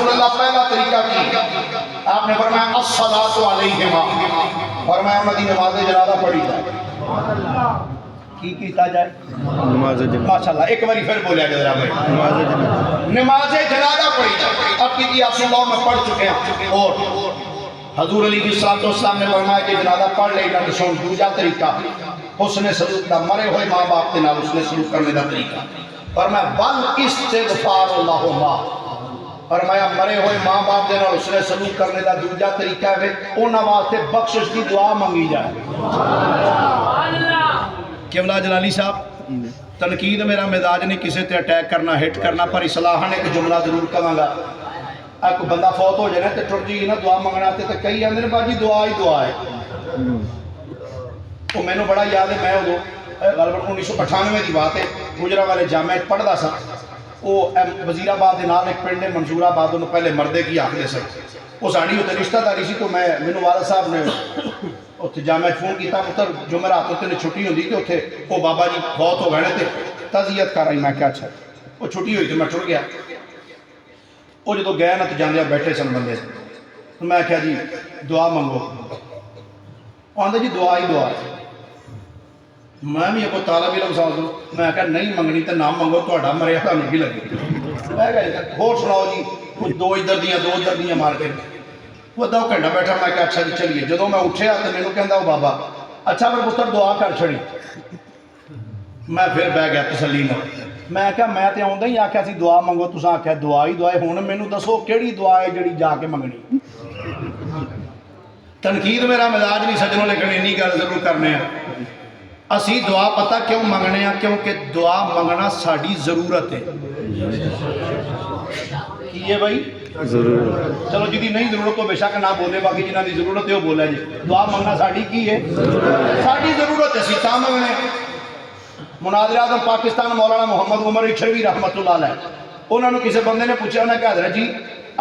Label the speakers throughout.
Speaker 1: رسول اللہ پہلا طریقہ کی آپ نے فرمایا الصلاۃ علیہما، فرمایا انہاں دی نماز جنازہ پڑھی جائے۔ کی کیتا جائے؟
Speaker 2: نماز جنازہ۔
Speaker 1: ماشاءاللہ، ایک باری پھر بولیا جائے بھائی، نماز جنازہ پڑھی جائے۔ اب کی آپ اللہ میں پڑھ چکے ہیں، اور حضور علیہ السلام نے فرمایا کہ جنازہ پڑھ لے گا تو سن دوسرا طریقہ حسن سلوک دا، مرے ہوئے ماں باپ کے نال حسن سلوک کرنے دا طریقہ، فرمایا بل استغفار اللہما، فرمایا مرے ہوئے ماں باپ دے نال حسن سلوک کرنے دا دوسرا طریقہ ہے انہاں واسطے بخشش دی دعا منگی جائے۔ قبلہ جلالی صاحب، تنقید میرا مزاج نہیں کسی تے اٹیک کرنا، ہٹ کرنا، پر اصلاحاً ایک جملہ ضرور کہاں گا۔ ایک بندہ فوت ہو جائے تے ٹر جی نا دعا منگنا تے کئی آندے نے باجی دعا ہی دعا ہے۔ وہ میں نے بڑا یاد ہے، میں ادو غالباً 1998 کی بات ہے، گجرانوالے جامع پڑھتا سا، وہ وزیر آباد کے نال ایک پنڈ ہے منصور آباد، انہوں پہلے مردے کی آخر سر، وہ ساڑی اتنے رشتہ داری سی، تو مینوں والد صاحب نے اتنے جامع فون کیا، پتر جمعرات اتنے چھٹی ہوتی کہ اتنے وہ بابا جی بہت ہو گئے تھے تعزیت کر رہی، میں کیا اچھا وہ چھٹی ہوئی تھی، میں ٹر گیا۔ وہ جدو گئے نا تو جاندے بیٹھے سن بندے، تو میں کہا جی دعا منگو، وہ آندھا جی دعا ہی دعا ہے۔ میں بھی ایک طالب علم سمجھ لوں، میں کہا نہیں منگنی تو نہ منگو، تہاڈا مریا تو نہیں لگے۔ میں کہا ہور سناؤ جی، کچھ دو ادھر دیاں مار کے، وہ دو گھنٹہ بیٹھا، میں کہا اچھا جی چلیے۔ جدو میں اٹھیا تو مینوں کہندا وہ بابا اچھا پر پتر دعا کر چھڑی، میں پھر بہ گیا تسلی نال۔ میں کہا میں تے آوندا ہی آکھیا سی دعا منگو، تساں آکھیا دعا ہی دعا ہے، ہن مینوں دسو کیڑی دعا ہے جڑی جا کے منگنی؟ تنقید میرا مزاج نہیں سجنوں، لیکن انی گل ضرور کرنے ہیں، اسی دعا پتہ کیوں منگنے ہیں؟ کیونکہ دعا منگنا ساڈی ضرورت ہے۔ کی ہے بھائی؟ ضرورت۔ چلو جی نہیں ضرورت تو بے شک نہ بولے، باقی جنہاں دی ضرورت ہے وہ بولے جی۔ دعا منگنا ساڈی کی ہے؟ ساڈی ضرورت ہے، اسی تاں منگنے۔ مناظر اعظم پاکستان مولانا محمد عمر اچھروی رحمت اللہ علیہ، انہوں نے کسی بندے نے پوچھا، انہوں نے کہا حضرت جی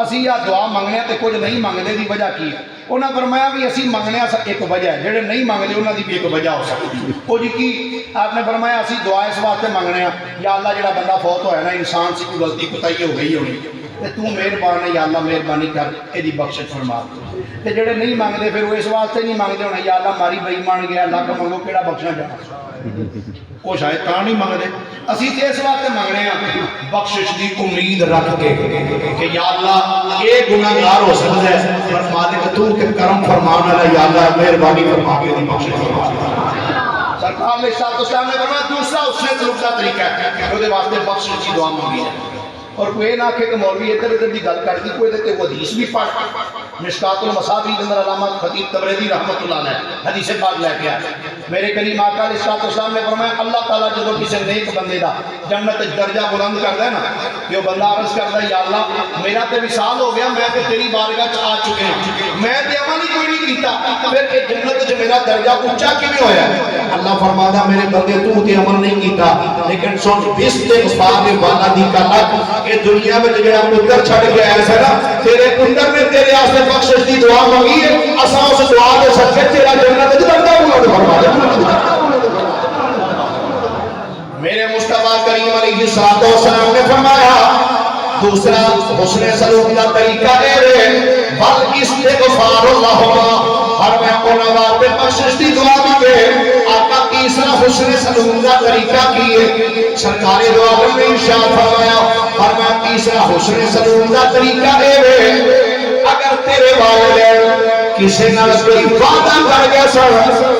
Speaker 1: اسی یا دعا منگنے تے کچھ نہیں منگنے دی وجہ کی ہے؟ انہوں نے فرمایا بھی اسی منگنے ایک وجہ ہے، جڑے نہیں منگتے انہوں دی بھی ایک وجہ ہو سکتی۔ وہ جی کی؟ آپ نے فرمایا اسی دعا اس واسطے منگنے ہیں، یا اللہ جڑا بندہ فوت ہویا نا انسان سی کوئی غلطی کوتاہی ہو گئی ہونی تے تو مہربان ہے یا اللہ مہربانی کر ایدی بخشش فرما، تے جڑے نہیں منگتے پھر وہ اس واسطے نہیں منگتے ہونا یا اللہ ماری بے ایمان گیا، اللہ کا منگو کیڑا بخشنا جانا، وہ شاید تاں نہیں منگتے۔ اسی تے اس واسطے منگنے ہیں بخشش دی امید رکھ کے کہ یا اللہ اے گناہگار ہو سکتا ہے پر مالک تو کہ کرم فرمان والا، یا اللہ مہربانی فرما کے دی بخشش فرما۔ سرکار علیہ السلام نے فرمایا دوسرا اس نے سلوک کا طریقہ ہے کہ وہ دے واسطے بخشش کی دعا مانگی جائے۔ اور کوئی نہ کہ مولوی ادھر ادھر دی گل کرتی، کوئی دیتے وہ حدیث بھی پڑھ، مشکات المصابیح کے اندر علامہ خطیب تبریزی رحمۃ اللہ علیہ حدیث پاک لے کے آئے، میرے کریم آقا علیہ السلام نے فرمایا اللہ تعالیٰ جب کسی نیک بندے دا جنت درجہ بلند کرتا ہے نا، یہ بندہ عرض کرتا ہے یا اللہ میرا تے وصال ہو گیا، میں تے تیری بارگاہ آ چکے ہیں، میں تے عمل ہی کوئی نہیں کیتا، پھر یہ جنت جو میرا درجہ اونچا کیوں ہویا ہے؟ اللہ فرماتا میرے بندے تو تے عمل نہیں کیتا، لیکن سن استغفار والا دی کا کہ دنیا میں جڑا پتر چھڑ کے آیا ہے نا، تیرے پتر نے تیرے واسطے بخشش دی دعا مانگی ہے، اساں اس دعا دے صدقے تیرا جنت وچ بندہ بلند فرما دے۔ میرے مصطفیٰ کریم علیہ السلام نے فرمایا دوسرا حسن سلوک کا طریقہ ہے بل استغفار اللہما، اور میں انہاں واسطے بخشش دی دعا بھی ہے۔ آقا تیسرا حسن سلوک کا طریقہ کی ہے، سرکار دو عالم نے ارشاد فرمایا، اور میں تیسرا حسن سلوک کا طریقہ ہے اگر تیرے والدین کسی نال کوئی وعدہ کر گیا سن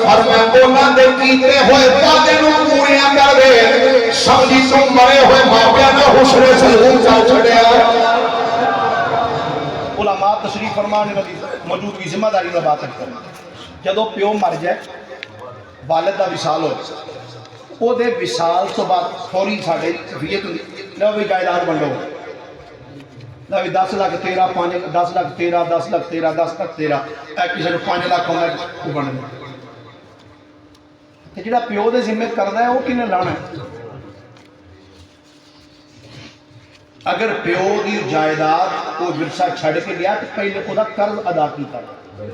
Speaker 1: اور میں انہاں دے کیتے ہوئے وعدے نوں پورا کر دے، سمجھی تم مرے ہوئے ماپیاں نال حسن سلوک کر چھڑیا۔ علماء تشریف فرمان موجودگی ذمہ داری میں بات کرتے ہیں، جدو پیو مر جائے والد دا وصال ہو او دے وصال تو بعد فوری ساڈے کفیت لو بھی جائیداد بنڈو، لو بھی 10 لاکھ تیرا 10 لاکھ تیرا 10 لاکھ تیرا 10 لاکھ تیرا، ایک کسی نے 5 لاکھ ہونا کو بن تے جڑا پیو دے ذمہ کردا ہے وہ کنے لانا ہے؟ اگر پیو دی جائیداد کو ورثہ چھڑ کے گیا تو پہلے خدا قرض ادا کیتا ہے۔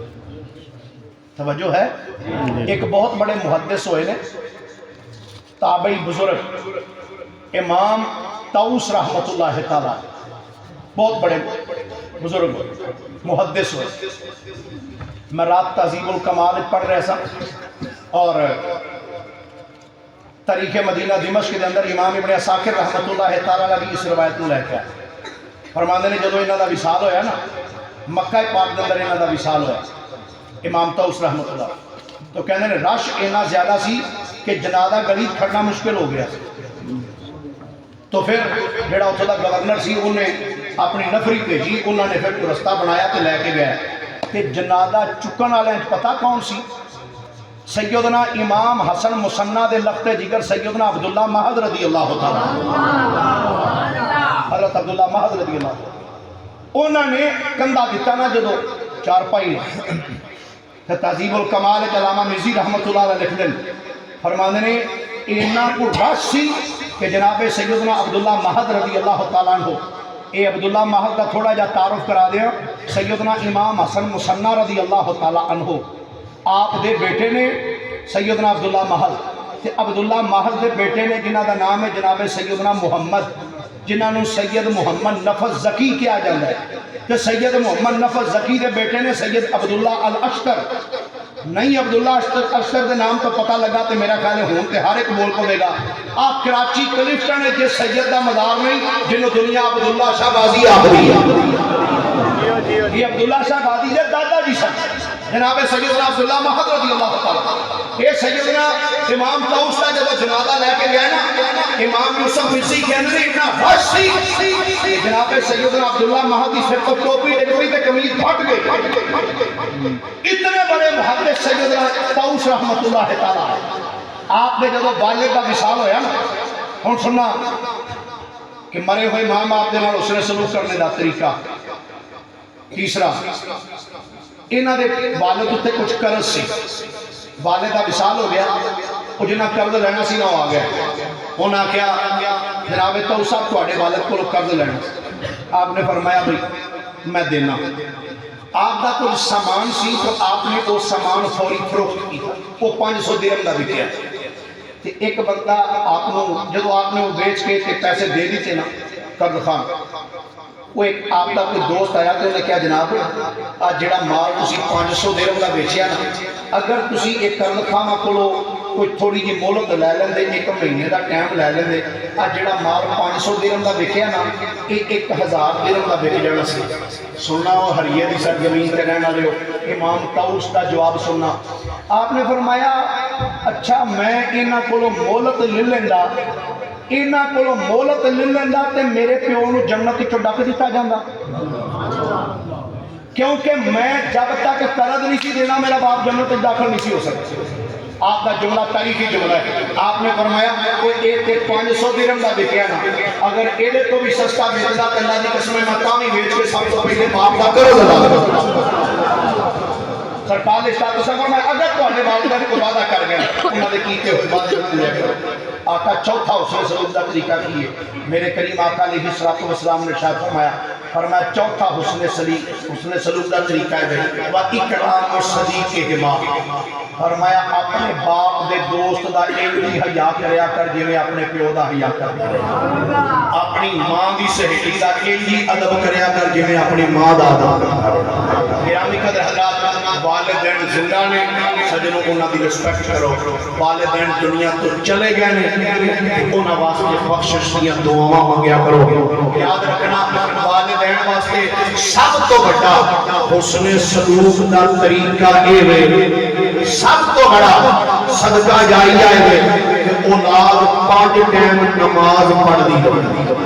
Speaker 1: توجہ ہے؟ ایک بہت بڑے محدث ہوئے نے تابعی بزرگ امام طاؤس رحمت اللہ تعالی، بہت بڑے بزرگ ہوئے، محدث ہوئے. میں رات تہذیب الکمال پڑھ رہا سا اور تاریخ مدینہ دمشق کے اندر امام ابن عساکر رحمۃ اللہ تعالیٰ علیہ اس روایت کو لے کے آئے. فرماندے نے جدو انہوں کا وصال ہویا نا مکہ پاک کے اندر انہوں کا وصال ہویا امام طوس رحمۃ اللہ تو کہنے نے رش اتنا زیادہ سی کہ جنازہ گلی کھڑنا مشکل ہو گیا. تو پھر جڑا اتوں کا گورنر سی انہیں اپنی نفری بھیجی، انہوں نے پھر رستہ بنایا تو لے کے گیا کہ جنازہ چکن والے پتہ کون سی؟ سیدنا امام حسن مسنہ دے لخت جگر سیدنا عبداللہ مہد رضی اللہ تعالیٰ، حضرت عبداللہ مہد رضی اللہ تعالیٰ. انہوں نے کندھا دیتا نا جدو چار پائی نے تہذیب الکمال علامہ مرزی رحمۃ اللہ علیہ لکھ دیں فرماندے نے اینا کو رش سی کہ جناب سیدنا عبداللہ مہد رضی اللہ تعالیٰ عنہ. اے عبداللہ مہد کا تھوڑا جا تعارف کرا دیا. سیدنا امام حسن مسنہ رضی اللہ تعالیٰ عنہ آپ دے بیٹے نے سیدنا عبداللہ مہد تے عبداللہ مہد دے بیٹے نے جنہ دا نام ہے جناب سیدنا محمد جنہاں نو سید محمد نفس زکی کیا جاندہ ہے. تے سید محمد نفس زکی دے بیٹے نے سید عبداللہ الاشتر نہیں عبداللہ اشتر دے نام تو پتہ لگا تے میرا خیال ہے ہون تے ہر ایک بول کو دے گا. آپ کراچی کلفٹن ہے جس سید دا مدار نہیں جنہوں دنیا عبداللہ شاہ غازی آخری ہے. یہ عبداللہ شاہ غازی دے دادا جی سن جناب سیدنا عبداللہ مہد رضی اللہ تعالیٰ. یہ سیدنا امام طوس کا جب جنازہ لے کے گئے نا امام یوسف مرسی کہنے نے اتنا رش سی جناب سیدنا عبداللہ مہد کی سر کو ٹوپی ڈگ پئی تے قمیض پھٹ گئی. اتنے بڑے محدث سیدنا طوس رحمۃ اللہ تعالیٰ آپ نے جب بالغ کا وصال ہویا نا ہن سننا کہ مرے ہوئے ماں باپ دے نال حسن سلوک کرنے دا طریقہ. تیسرا انہاں دے والد اتنے کچھ قرض سی، والد کا وصال ہو گیا وہ جنہیں قرض لینا سی نہ آ گیا. انہوں نے کہا جناب طوس صاحب تواڈے والد کو قرض لینا. آپ نے فرمایا بھائی میں دینا. آپ کا کچھ سامان سی تو آپ نے وہ سامان فوری فروخت کیا، وہ 500 درہم کا بکیا. ایک بندہ آپ نے جب آپ نے وہ بیچ کے پیسے دے دیتے نا قرض خان وہ ایک آپ کا کوئی دوست آیا تو انہیں کیا جناب آج جڑا مال تسی 500 درہم کا بیچیا نا اگر تسی ایک قرض خان کو کوئی تھوڑی جی مہلت لے لیندے ایک مہینے کا ٹائم لے لیندے آج جڑا مال 500 درہم کا بکیا نا یہ 1000 درہم کا بک جانا سی. سننا وہ ہریے دی سرزمین تے رہن والے ہو امام طوس کا جواب سننا. آپ نے فرمایا اچھا میں انہاں کولوں مہلت لے لیندا انہاں کولوں مہلت لے لیندا تے میرے پیو نو جنت وچوں ڈک دتا جاندا کیونکہ میں جب تک قرض نہیں سی دینا میرا باپ جنت وچ داخل نہیں سی ہو سکتا. آپ کا جملہ تاریخی جملہ ہے. آپ نے فرمایا کوئی ایک 500 درہم کا بکیا نا اگر یہ تو بھی سستا بیچتا تو اللہ کی قسم میں تاں بھی بیچ کے سب تو پہلے باپ کا قرض ادا کرتا. سرکار نے اشارہ فرمایا اگر تواڈے والدین کو وعدہ کر گئے انہاں دے کیتے ہوئے وعدے پورے کرو. آقا چوتھا حسن سلوک کا طریقہ کی ہے. میرے کریم آقا علیہ السلام نے ارشاد فرمایا چوتھا حسن سلوک کا طریقہ ہے وَإِكْرَامُ صَدِيقِهِمَا. فرمایا اپنے باپ دے دوست دا ایویں حیا کریا کر جویں اپنے پیو دا حیا کردا ہے. اپنی ماں دی سہیلی دا ایویں ادب کریا کر جویں اپنی ماں دا ادب کردا ہے. گرامی قدر حضرات والدین زندہ نے سجنوں انہاں دی رسپیکٹ کرو. والدین دنیا تو چلے گئے نے انہاں واسطے بخشش دیاں دعاواں منگیا کرو. یاد رکھنا والدین واسطے سب تو بڑا حسن سلوک دا طریقہ اے ہے سب تو بڑا صدقہ جاریہ ہے کہ اولاد 5 ٹائم نماز پڑھ دی.